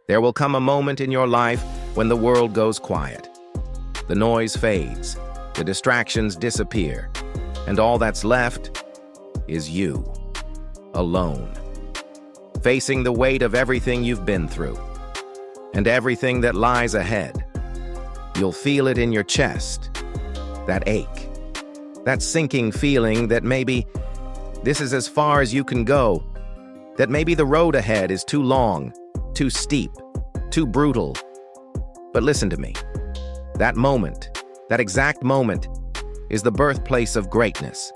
There will come a moment in your life when the world goes quiet. The noise fades, the distractions disappear, and all that's left is you, alone, facing the weight of everything you've been through and everything that lies ahead. You'll feel it in your chest, that ache, that sinking feeling that maybe this is as far as you can go, that maybe the road ahead is too long, too steep, too brutal. But listen to me. That moment, that exact moment, is the birthplace of greatness.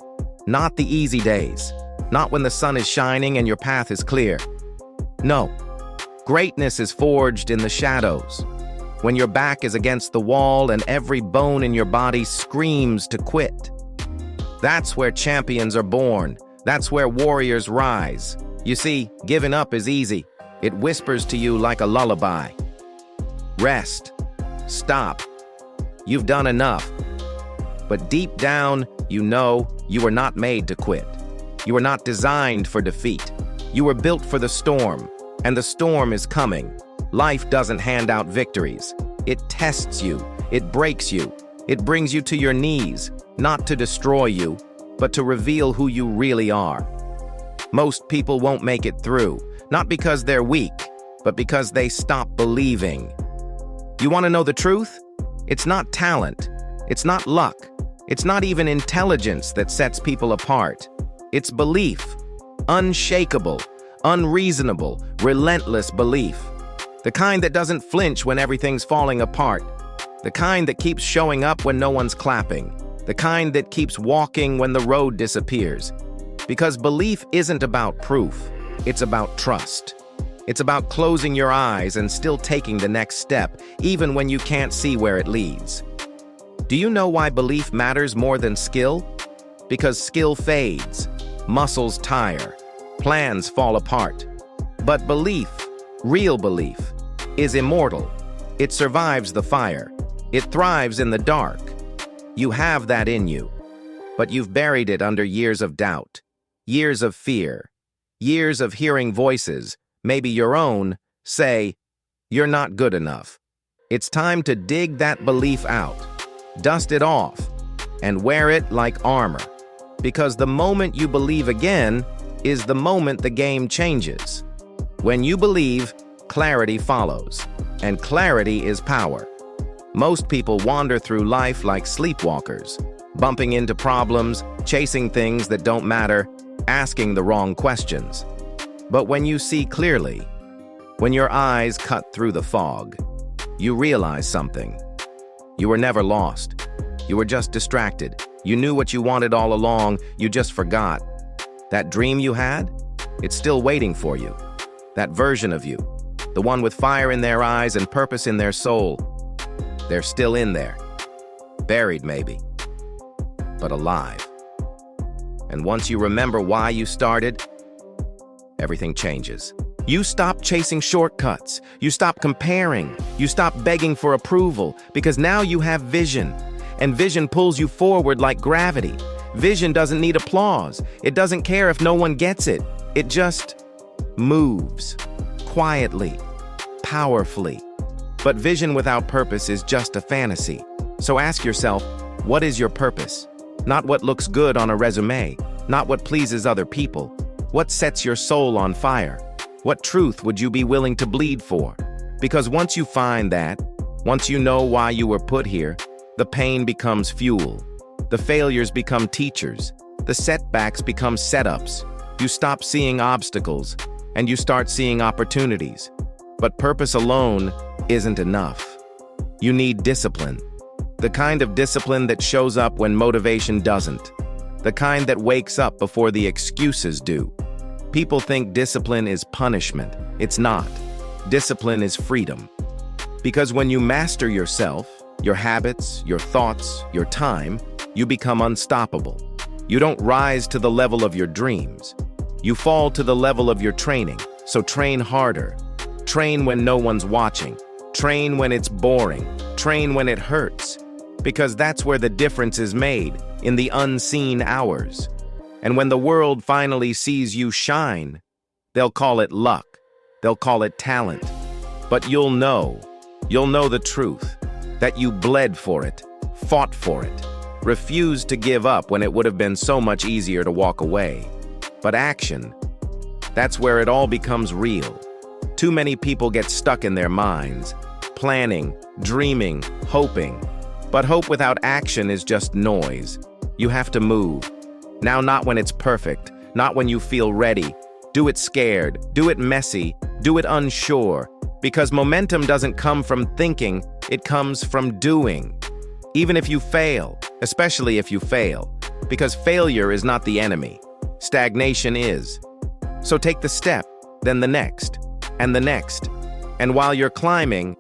Not the easy days, not when the sun is shining and your path is clear. No, greatness is forged in the shadows, when your back is against the wall and every bone in your body screams to quit. That's where champions are born. That's where warriors rise. You see, giving up is easy. It whispers to you like a lullaby. Rest. Stop. You've done enough. But deep down, you know you were not made to quit. You were not designed for defeat. You were built for the storm, and the storm is coming. Life doesn't hand out victories. It tests you. It breaks you. It brings you to your knees, not to destroy you, but to reveal who you really are. Most people won't make it through, not because they're weak, but because they stop believing. You want to know the truth? It's not talent. It's not luck. It's not even intelligence that sets people apart. It's belief. Unshakable, unreasonable, relentless belief. The kind that doesn't flinch when everything's falling apart. The kind that keeps showing up when no one's clapping. The kind that keeps walking when the road disappears. Because belief isn't about proof. It's about trust. It's about closing your eyes and still taking the next step, even when you can't see where it leads. Do you know why belief matters more than skill? Because skill fades, muscles tire, plans fall apart. But belief, real belief, is immortal. It survives the fire. It thrives in the dark. You have that in you, but you've buried it under years of doubt, years of fear, years of hearing voices, maybe your own, say, "You're not good enough." It's time to dig that belief out, dust it off, and wear it like armor. Because the moment you believe again is the moment the game changes. When you believe, clarity follows, and clarity is power. Most people wander through life like sleepwalkers, bumping into problems, chasing things that don't matter, asking the wrong questions. But when you see clearly, when your eyes cut through the fog, you realize something. You were never lost. You were just distracted. You knew what you wanted all along, you just forgot. That dream you had? It's still waiting for you. That version of you, the one with fire in their eyes and purpose in their soul, they're still in there. Buried maybe, but alive. And once you remember why you started, everything changes. You stop chasing shortcuts. You stop comparing. You stop begging for approval, because now you have vision. And vision pulls you forward like gravity. Vision doesn't need applause. It doesn't care if no one gets it. It just moves, quietly, powerfully. But vision without purpose is just a fantasy. So ask yourself, what is your purpose? Not what looks good on a resume, not what pleases other people. What sets your soul on fire? What truth would you be willing to bleed for? Because once you find that, once you know why you were put here, the pain becomes fuel. The failures become teachers. The setbacks become setups. You stop seeing obstacles, and you start seeing opportunities. But purpose alone isn't enough. You need discipline. The kind of discipline that shows up when motivation doesn't. The kind that wakes up before the excuses do. People think discipline is punishment. It's not. Discipline is freedom. Because when you master yourself, your habits, your thoughts, your time, you become unstoppable. You don't rise to the level of your dreams. You fall to the level of your training. So train harder. Train when no one's watching. Train when it's boring. Train when it hurts. Because that's where the difference is made, in the unseen hours. And when the world finally sees you shine, they'll call it luck. They'll call it talent. But you'll know the truth, that you bled for it, fought for it, refused to give up when it would have been so much easier to walk away. But action, that's where it all becomes real. Too many people get stuck in their minds, planning, dreaming, hoping. But hope without action is just noise. You have to move. Now, not when it's perfect, not when you feel ready. Do it scared, do it messy, do it unsure. Because momentum doesn't come from thinking, it comes from doing. Even if you fail, especially if you fail. Because failure is not the enemy. Stagnation is. So take the step, then the next, and the next. And while you're climbing,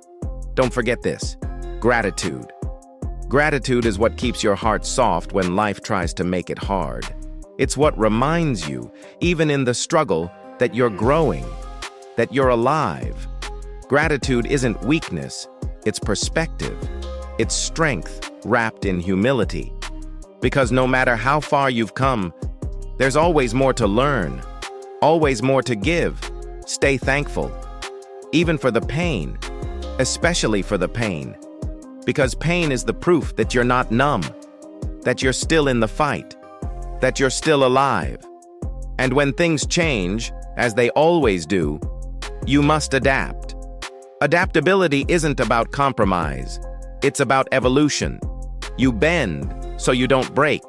don't forget this: gratitude. Gratitude is what keeps your heart soft when life tries to make it hard. It's what reminds you, even in the struggle, that you're growing, that you're alive. Gratitude isn't weakness, it's perspective. It's strength wrapped in humility. Because no matter how far you've come, there's always more to learn, always more to give. Stay thankful, even for the pain, especially for the pain. Because pain is the proof that you're not numb, that you're still in the fight, that you're still alive. And when things change, as they always do, you must adapt. Adaptability isn't about compromise, it's about evolution. You bend so you don't break.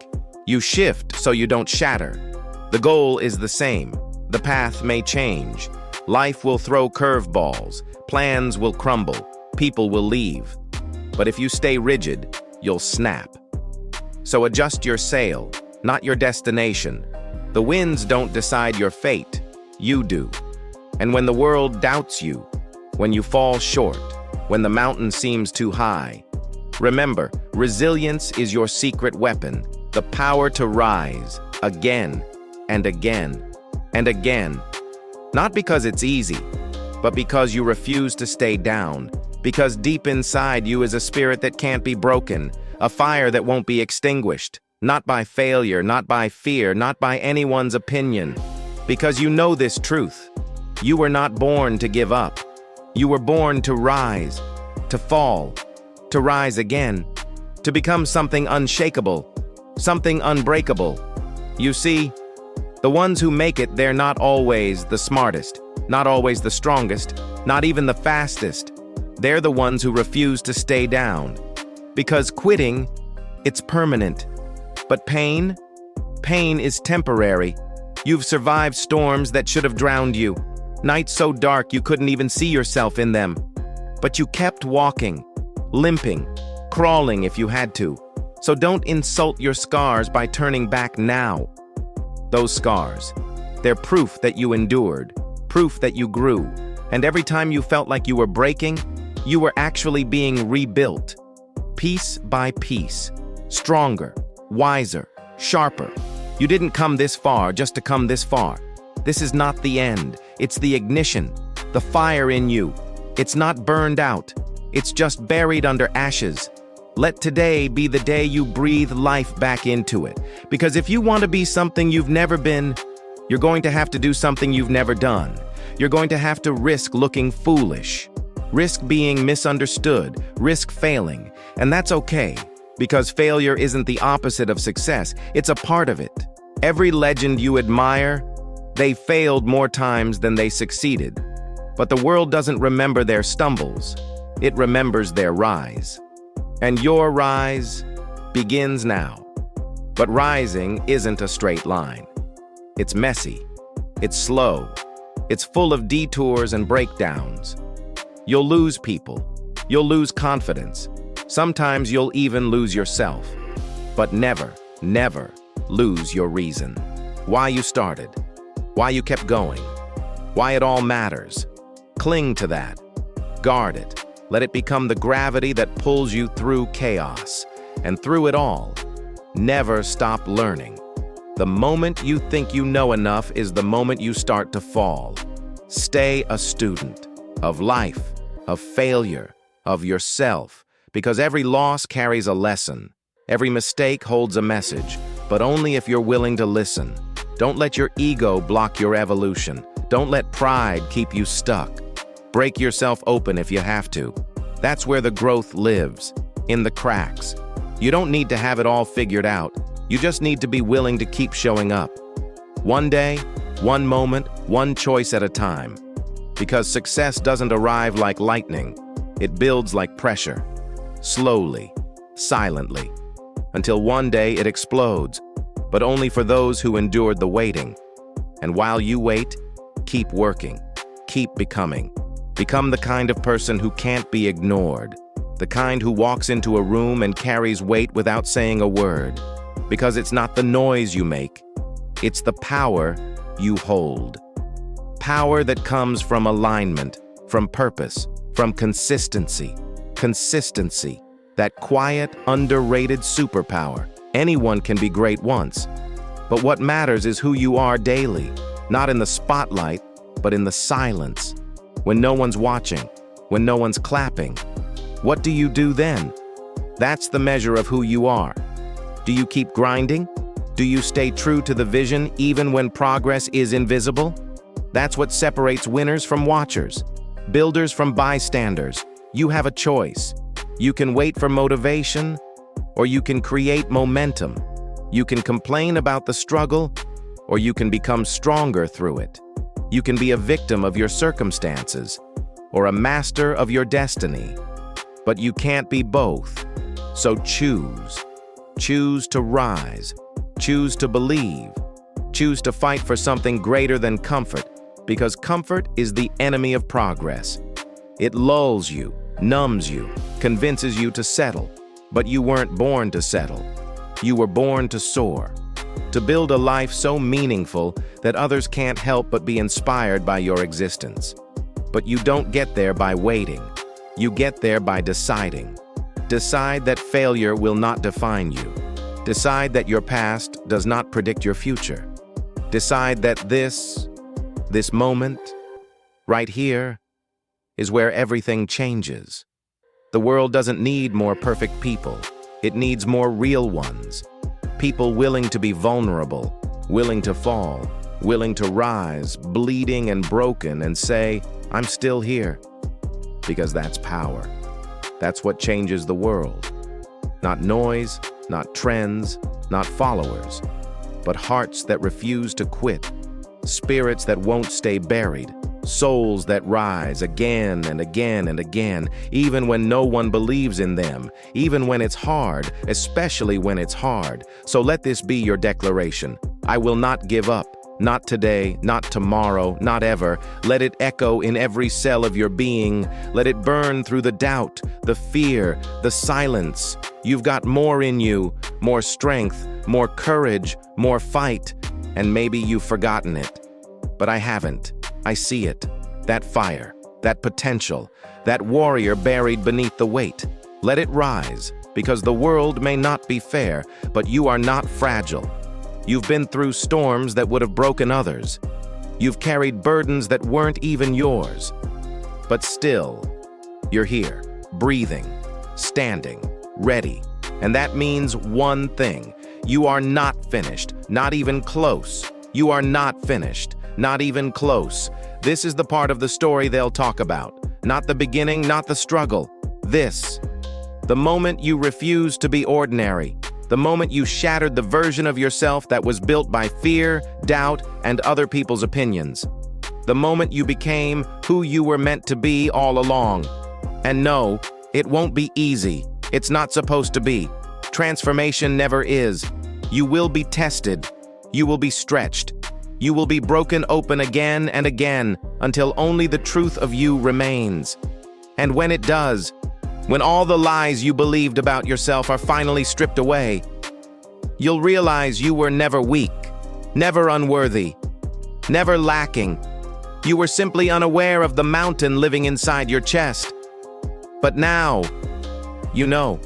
You shift so you don't shatter. The goal is the same. The path may change. Life will throw curveballs. Plans will crumble. People will leave. But if you stay rigid, you'll snap. So adjust your sail, not your destination. The winds don't decide your fate. You do. And when the world doubts you, when you fall short, when the mountain seems too high, remember, resilience is your secret weapon, the power to rise again and again and again. Not because it's easy, but because you refuse to stay down, because deep inside you is a spirit that can't be broken, a fire that won't be extinguished, not by failure, not by fear, not by anyone's opinion. Because you know this truth. You were not born to give up. You were born to rise, to fall, to rise again, to become something unshakable, something unbreakable. You see, the ones who make it, they're not always the smartest, not always the strongest, not even the fastest. They're the ones who refuse to stay down. Because quitting, it's permanent. But pain is temporary. You've survived storms that should have drowned you. Nights so dark you couldn't even see yourself in them. But you kept walking, limping, crawling if you had to. So don't insult your scars by turning back now. Those scars, they're proof that you endured, proof that you grew. And every time you felt like you were breaking, you were actually being rebuilt. Piece by piece, stronger, wiser, sharper. You didn't come this far just to come this far. This is not the end. It's the ignition, the fire in you. It's not burned out. It's just buried under ashes. Let today be the day you breathe life back into it. Because if you want to be something you've never been, you're going to have to do something you've never done. You're going to have to risk looking foolish, risk being misunderstood, risk failing. And that's okay, because failure isn't the opposite of success. It's a part of it. Every legend you admire, they failed more times than they succeeded. But the world doesn't remember their stumbles. It remembers their rise. And your rise begins now. But rising isn't a straight line. It's messy. It's slow. It's full of detours and breakdowns. You'll lose people. You'll lose confidence. Sometimes you'll even lose yourself. But never, never lose your reason. Why you started. Why you kept going. Why it all matters. Cling to that. Guard it. Let it become the gravity that pulls you through chaos. And through it all, never stop learning. The moment you think you know enough is the moment you start to fall. Stay a student of life, of failure, of yourself, because every loss carries a lesson. Every mistake holds a message, but only if you're willing to listen. Don't let your ego block your evolution. Don't let pride keep you stuck. Break yourself open if you have to. That's where the growth lives, in the cracks. You don't need to have it all figured out. You just need to be willing to keep showing up. One day, one moment, one choice at a time. Because success doesn't arrive like lightning. It builds like pressure. Slowly, silently, until one day it explodes, but only for those who endured the waiting. And while you wait, keep working, keep becoming. Become the kind of person who can't be ignored, the kind who walks into a room and carries weight without saying a word, because it's not the noise you make, it's the power you hold. Power that comes from alignment, from purpose, from consistency. Consistency, that quiet, underrated superpower. Anyone can be great once. But what matters is who you are daily, not in the spotlight, but in the silence. When no one's watching, when no one's clapping, what do you do then? That's the measure of who you are. Do you keep grinding? Do you stay true to the vision even when progress is invisible? That's what separates winners from watchers, builders from bystanders. You have a choice. You can wait for motivation, or you can create momentum. You can complain about the struggle, or you can become stronger through it. You can be a victim of your circumstances, or a master of your destiny. But you can't be both. So choose. Choose to rise. Choose to believe. Choose to fight for something greater than comfort, because comfort is the enemy of progress. It lulls you, numbs you, convinces you to settle. But you weren't born to settle. You were born to soar, to build a life so meaningful that others can't help but be inspired by your existence. But you don't get there by waiting. You get there by deciding. Decide that failure will not define you. Decide that your past does not predict your future. Decide that this moment, right here, is where everything changes. The world doesn't need more perfect people. It needs more real ones. People willing to be vulnerable, willing to fall, willing to rise, bleeding and broken, and say, I'm still here. Because that's power. That's what changes the world. Not noise, not trends, not followers, but hearts that refuse to quit, spirits that won't stay buried, souls that rise again and again and again, even when no one believes in them, even when it's hard, especially when it's hard. So let this be your declaration. I will not give up. Not today, not tomorrow, not ever. Let it echo in every cell of your being. Let it burn through the doubt, the fear, the silence. You've got more in you, more strength, more courage, more fight, and maybe you've forgotten it. But I haven't. I see it. That fire, that potential, that warrior buried beneath the weight. Let it rise, because the world may not be fair, but you are not fragile. You've been through storms that would have broken others. You've carried burdens that weren't even yours. But still, you're here, breathing, standing, ready. And that means one thing. You are not finished, not even close. You are not finished, not even close. This is the part of the story they'll talk about. Not the beginning, not the struggle. This. The moment you refused to be ordinary. The moment you shattered the version of yourself that was built by fear, doubt, and other people's opinions. The moment you became who you were meant to be all along. And no, it won't be easy. It's not supposed to be. Transformation never is. You will be tested. You will be stretched. You will be broken open again and again until only the truth of you remains. And when it does, when all the lies you believed about yourself are finally stripped away, you'll realize you were never weak, never unworthy, never lacking. You were simply unaware of the mountain living inside your chest. But now, you know.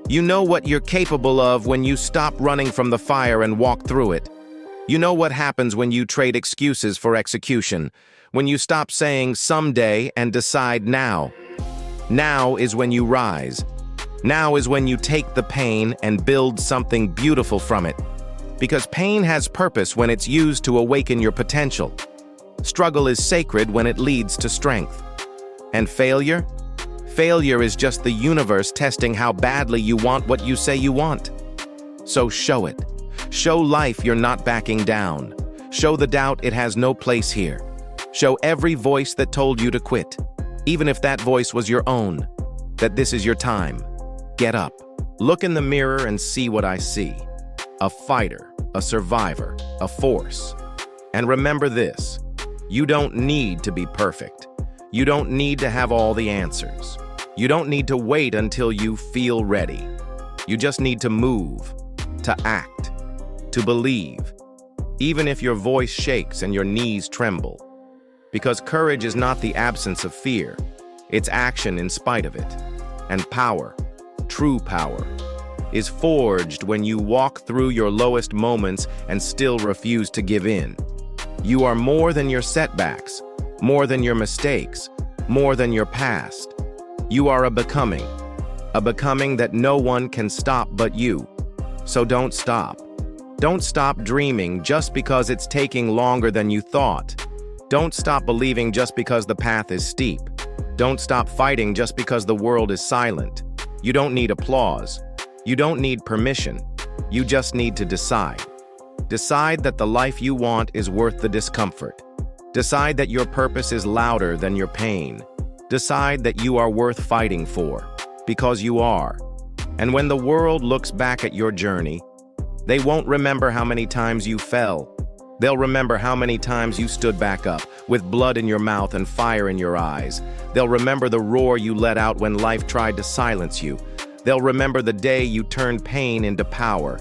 You know what you're capable of when you stop running from the fire and walk through it. You know what happens when you trade excuses for execution, when you stop saying someday and decide now. Now is when you rise. Now is when you take the pain and build something beautiful from it. Because pain has purpose when it's used to awaken your potential. Struggle is sacred when it leads to strength. And failure? Failure is just the universe testing how badly you want what you say you want. So show it. Show life you're not backing down. Show the doubt it has no place here. Show every voice that told you to quit, even if that voice was your own, that this is your time. Get up. Look in the mirror and see what I see. A fighter, a survivor, a force. And remember this, you don't need to be perfect. You don't need to have all the answers. You don't need to wait until you feel ready. You just need to move, to act, to believe, even if your voice shakes and your knees tremble. Because courage is not the absence of fear, it's action in spite of it. And power, true power, is forged when you walk through your lowest moments and still refuse to give in. You are more than your setbacks, more than your mistakes, more than your past. You are a becoming that no one can stop but you. So don't stop. Don't stop dreaming just because it's taking longer than you thought. Don't stop believing just because the path is steep. Don't stop fighting just because the world is silent. You don't need applause. You don't need permission. You just need to decide. Decide that the life you want is worth the discomfort. Decide that your purpose is louder than your pain. Decide that you are worth fighting for, because you are. And when the world looks back at your journey, they won't remember how many times you fell. They'll remember how many times you stood back up, with blood in your mouth and fire in your eyes. They'll remember the roar you let out when life tried to silence you. They'll remember the day you turned pain into power.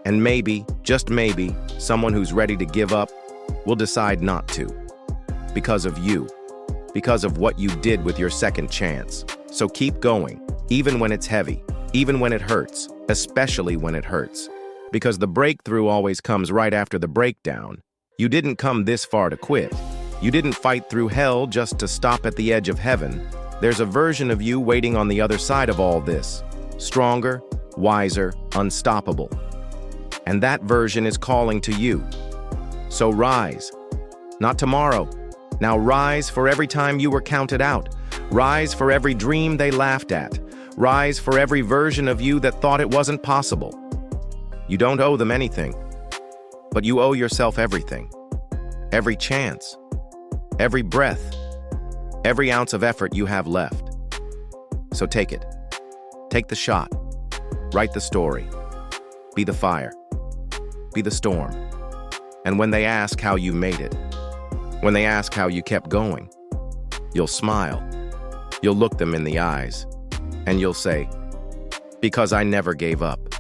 And maybe, just maybe, someone who's ready to give up will decide not to. Because of you. Because of what you did with your second chance. So keep going, even when it's heavy, even when it hurts, especially when it hurts. Because the breakthrough always comes right after the breakdown. You didn't come this far to quit. You didn't fight through hell just to stop at the edge of heaven. There's a version of you waiting on the other side of all this. Stronger, wiser, unstoppable. And that version is calling to you. So rise. Not tomorrow. Now rise for every time you were counted out. Rise for every dream they laughed at. Rise for every version of you that thought it wasn't possible. You don't owe them anything, but you owe yourself everything. Every chance, every breath, every ounce of effort you have left. So take it. Take the shot. Write the story. Be the fire. Be the storm. And when they ask how you made it, when they ask how you kept going, you'll smile. You'll look them in the eyes, and you'll say, because I never gave up.